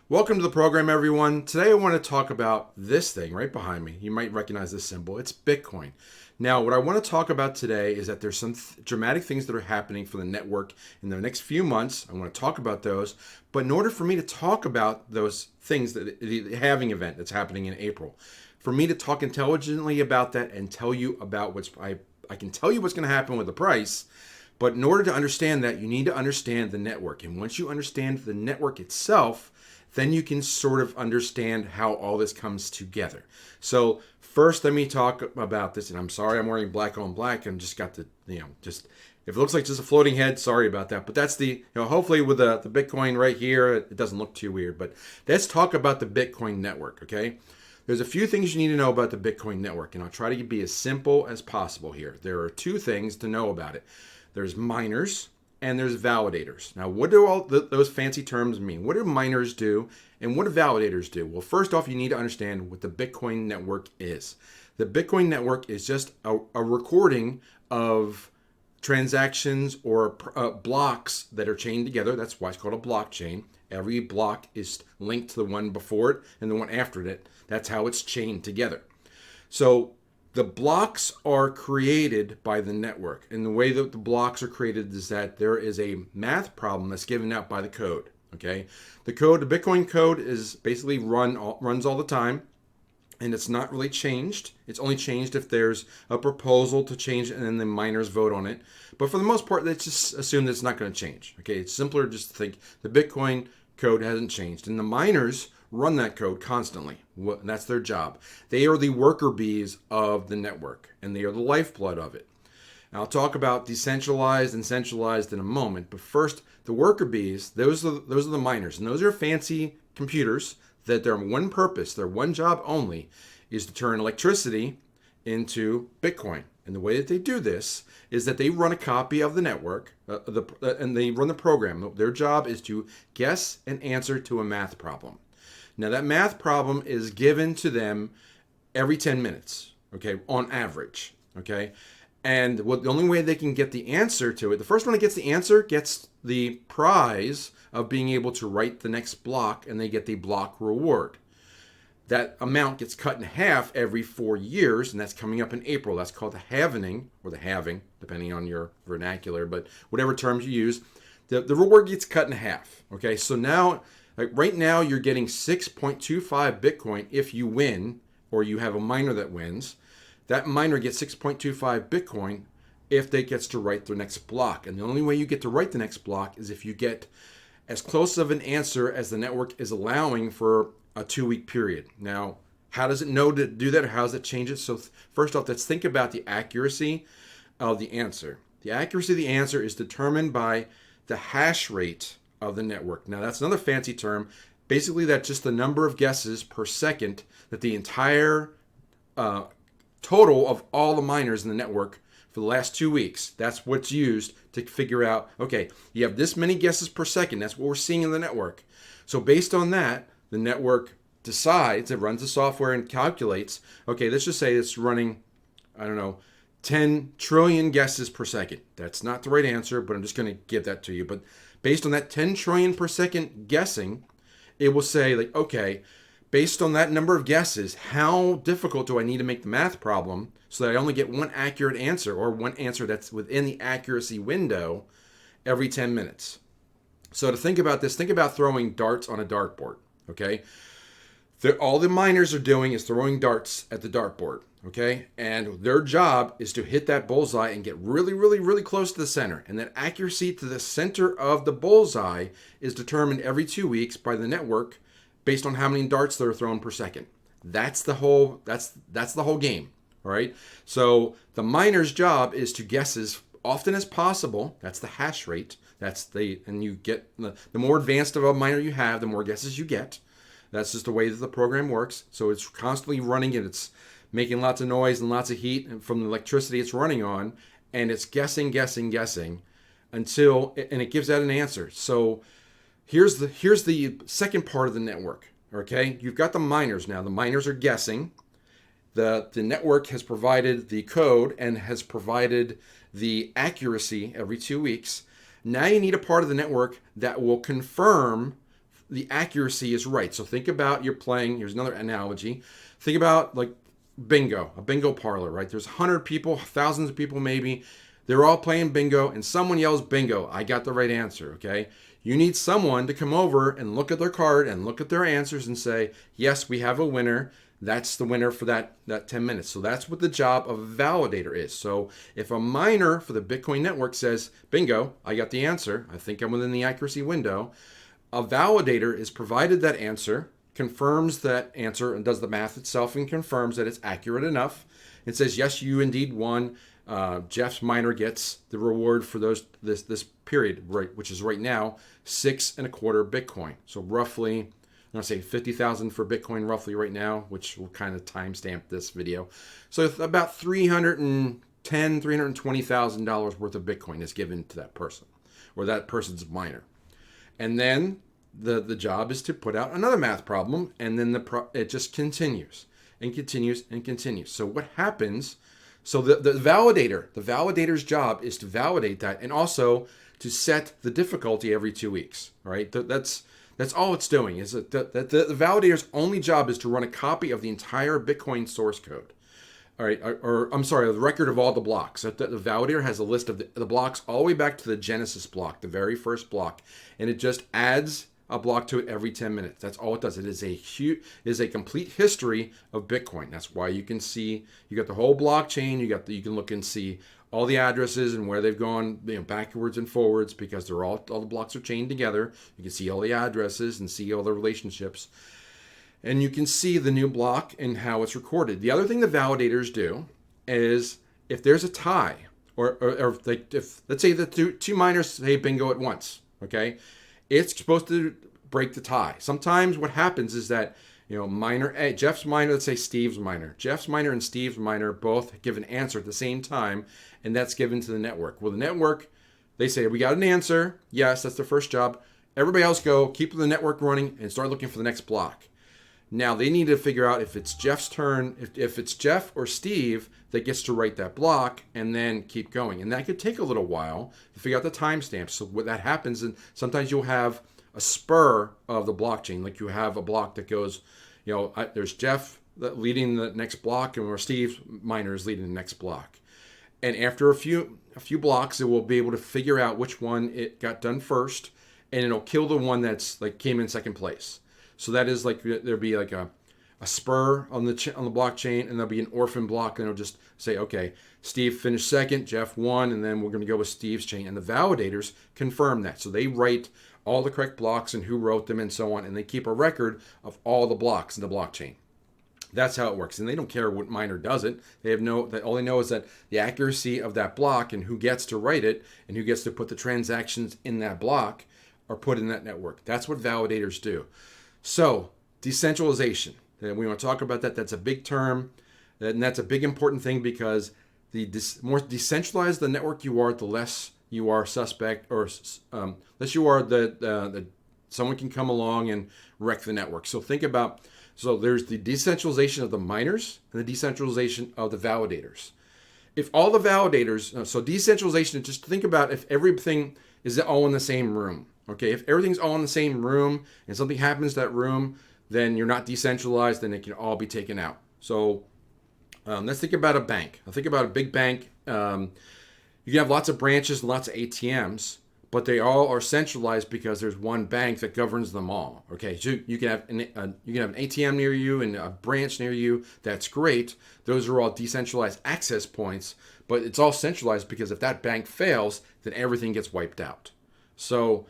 Welcome to the program, everyone. Today I want to talk about this thing right behind me. You might recognize this symbol. It's Bitcoin. Now, what I want to talk about today is that there's some dramatic things that are happening for the network in the next few months. I want to talk about those. But in order for me to talk about those things, the halving event that's happening in April, for me to talk intelligently about that and tell you about I can tell you what's going to happen with the price. But in order to understand that, you need to understand the network. And once you understand the network itself, then you can sort of understand how all this comes together. So first, let me talk about this. And I'm sorry I'm wearing black on black and just got the, just, if it looks like just a floating head, sorry about that. But that's hopefully with the Bitcoin right here, it doesn't look too weird. But let's talk about the Bitcoin network, okay? There's a few things you need to know about the Bitcoin network, and I'll try to be as simple as possible here. There are two things to know about it. There's miners and there's validators. Now, what do all those fancy terms mean? What do miners do and what do validators do? Well, first off, you need to understand what the Bitcoin network is. The Bitcoin network is just a recording of transactions or blocks that are chained together. That's why it's called a blockchain. Every block is linked to the one before it and the one after it. That's how it's chained together. So the blocks are created by the network. And the way that the blocks are created is that there is a math problem that's given out by the code. Okay, the Bitcoin code is basically runs all the time, and it's not really changed. It's only changed if there's a proposal to change it and then the miners vote on it. But for the most part, let's just assume that it's not going to change. Okay, it's simpler just to think the Bitcoin code hasn't changed, and the miners run that code constantly. And that's their job. They are the worker bees of the network, and they are the lifeblood of it. Now, I'll talk about decentralized and centralized in a moment, but first, the worker bees, those are the miners, and those are fancy computers that their one purpose, their one job only, is to turn electricity into Bitcoin. And the way that they do this is that they run a copy of the network, and they run the program. Their job is to guess and answer to a math problem. Now, that math problem is given to them every 10 minutes, okay, on average, okay? And the only way they can get the answer to it, the first one that gets the answer gets the prize of being able to write the next block, and they get the block reward. That amount gets cut in half every 4 years, and that's coming up in April. That's called the halvening, or the halving, depending on your vernacular, but whatever terms you use, the reward gets cut in half, okay? So now, like right now, you're getting 6.25 Bitcoin if you win, or you have a miner that wins. That miner gets 6.25 Bitcoin if they gets to write their next block. And the only way you get to write the next block is if you get as close of an answer as the network is allowing for a 2-week period. Now, how does it know to do that, or how does it change it? So first off, let's think about the accuracy of the answer. The accuracy of the answer is determined by the hash rate of the network. Now, that's another fancy term. Basically, that's just the number of guesses per second that the entire total of all the miners in the network for the last 2 weeks, that's what's used to figure out, okay, you have this many guesses per second. That's what we're seeing in the network. So based on that, the network decides, it runs the software and calculates, okay, let's just say it's running, 10 trillion guesses per second. That's not the right answer, but I'm just going to give that to you. But based on that 10 trillion per second guessing, it will say, like, okay, based on that number of guesses, how difficult do I need to make the math problem so that I only get one accurate answer, or one answer that's within the accuracy window every 10 minutes? So to think about this, think about throwing darts on a dartboard, okay? All the miners are doing is throwing darts at the dartboard, okay? And their job is to hit that bullseye and get really, really, really close to the center. And that accuracy to the center of the bullseye is determined every 2 weeks by the network based on how many darts they're thrown per second. That's the whole game, all right? So the miner's job is to guess as often as possible. That's the hash rate. And you get, the more advanced of a miner you have, the more guesses you get. That's just the way that the program works. So it's constantly running, and it's making lots of noise and lots of heat from the electricity it's running on, and it's guessing until, and it gives out an answer. So here's the second part of the network, okay? You've got the miners now. The miners are guessing. The network has provided the code and has provided the accuracy every 2 weeks. Now you need a part of the network that will confirm the accuracy is right. So think about you're playing, here's another analogy. Think about like bingo, a bingo parlor, right? There's 100 people, thousands of people maybe. They're all playing bingo and someone yells bingo. I got the right answer, okay? You need someone to come over and look at their card and look at their answers and say, yes, we have a winner. That's the winner for that 10 minutes. So that's what the job of a validator is. So if a miner for the Bitcoin network says, bingo, I got the answer, I think I'm within the accuracy window, a validator is provided that answer, confirms that answer and does the math itself and confirms that it's accurate enough. It says, yes, you indeed won. Jeff's miner gets the reward for this period, right, which is right now 6.25 Bitcoin. So roughly, I'm gonna say 50,000 for Bitcoin roughly right now, which will kind of timestamp this video. So about $320,000 worth of Bitcoin is given to that person or that person's miner. And then the job is to put out another math problem, and then it just continues and continues and continues. So what happens? So the validator's job is to validate that and also to set the difficulty every 2 weeks. Right? That's all it's doing. Is that the validator's only job is to run a copy of the entire Bitcoin source code. All right, or I'm sorry, the record of all the blocks. The validator has a list of the blocks all the way back to the Genesis block, the very first block, and it just adds a block to it every 10 minutes. That's all it does. It is a complete history of Bitcoin. That's why you can see you got the whole blockchain. You can look and see all the addresses and where they've gone, backwards and forwards, because all the blocks are chained together. You can see all the addresses and see all the relationships. And you can see the new block and how it's recorded. The other thing the validators do is if there's a tie, or if let's say the two miners say bingo at once, okay, it's supposed to break the tie. Sometimes what happens is that miner A, Jeff's miner, let's say Steve's miner, Jeff's miner and Steve's miner both give an answer at the same time, and that's given to the network. Well, the network, they say we got an answer. Yes, that's their first job. Everybody else go keep the network running and start looking for the next block. Now they need to figure out if it's Jeff's turn, if it's Jeff or Steve that gets to write that block, and then keep going. And that could take a little while to figure out the timestamps. So what that happens, and sometimes you'll have a spur of the blockchain, like you have a block that goes, there's Jeff leading the next block, and where Steve's miner is leading the next block. And after a few blocks, it will be able to figure out which one it got done first, and it'll kill the one that's came in second place. So that is there'll be a spur on the blockchain, and there'll be an orphan block, and it'll just say, okay, Steve finished second, Jeff won, and then we're going to go with Steve's chain. And the validators confirm that. So they write all the correct blocks and who wrote them and so on, and they keep a record of all the blocks in the blockchain. That's how it works. And they don't care what miner does it. All they know is that the accuracy of that block and who gets to write it and who gets to put the transactions in that block are put in that network. That's what validators do. So, decentralization. And we want to talk about that. That's a big term, and that's a big important thing, because the more decentralized the network you are, the less you are suspect, or less you are that someone can come along and wreck the network. So there's the decentralization of the miners and the decentralization of the validators. If all the validators, so decentralization, just think about if everything is all in the same room. Okay, if everything's all in the same room and something happens to that room, then you're not decentralized, then it can all be taken out. So let's think about a bank. Think about a big bank. You can have lots of branches and lots of ATMs, but they all are centralized because there's one bank that governs them all. Okay, so you can have an ATM near you and a branch near you. That's great. Those are all decentralized access points, but it's all centralized because if that bank fails, then everything gets wiped out. So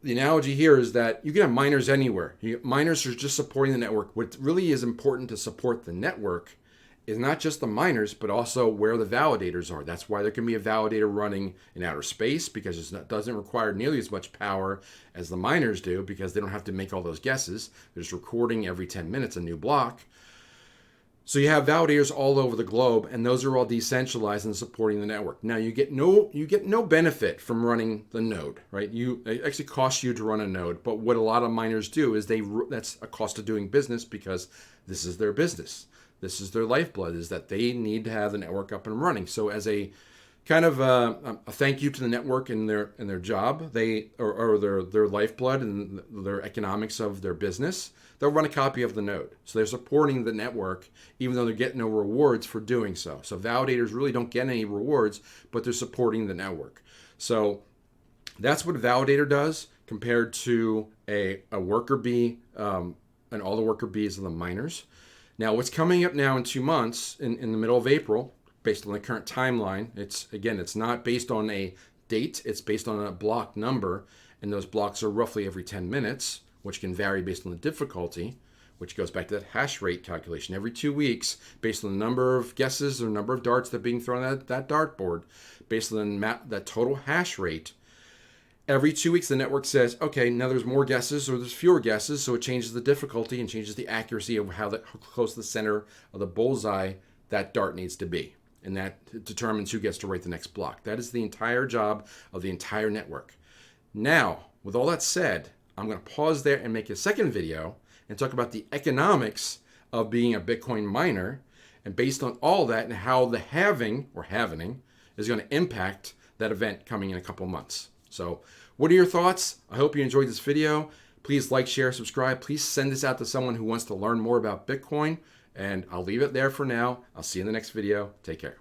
the analogy here is that you can have miners anywhere. Miners are just supporting the network. What really is important to support the network is not just the miners, but also where the validators are. That's why there can be a validator running in outer space, because it doesn't require nearly as much power as the miners do, because they don't have to make all those guesses. They're just recording every 10 minutes a new block. So you have validators all over the globe, and those are all decentralized and supporting the network. Now you get no benefit from running the node, right? It actually costs you to run a node, but what a lot of miners do is that's a cost of doing business, because this is their business. This is their lifeblood, is that they need to have the network up and running. So as a kind of a thank you to the network and their job, or their lifeblood and their economics of their business. They'll run a copy of the node, so they're supporting the network, even though they're getting no rewards for doing so. So validators really don't get any rewards, but they're supporting the network. So that's what a validator does compared to a worker bee, and all the worker bees are the miners. Now, what's coming up now in 2 months, in the middle of April, based on the current timeline, it's not based on a date, it's based on a block number, and those blocks are roughly every 10 minutes, which can vary based on the difficulty, which goes back to that hash rate calculation. Every 2 weeks, based on the number of guesses or number of darts that are being thrown at that dartboard, based on that total hash rate, every 2 weeks the network says, okay, now there's more guesses or there's fewer guesses, so it changes the difficulty and changes the accuracy of how close to the center of the bullseye that dart needs to be. And that determines who gets to write the next block. That is the entire job of the entire network. Now, with all that said, I'm going to pause there and make a second video and talk about the economics of being a Bitcoin miner, and based on all that and how the halving or halvening is going to impact that event coming in a couple months. So what are your thoughts? I hope you enjoyed this video. Please like, share, subscribe. Please send this out to someone who wants to learn more about Bitcoin. And I'll leave it there for now. I'll see you in the next video. Take care.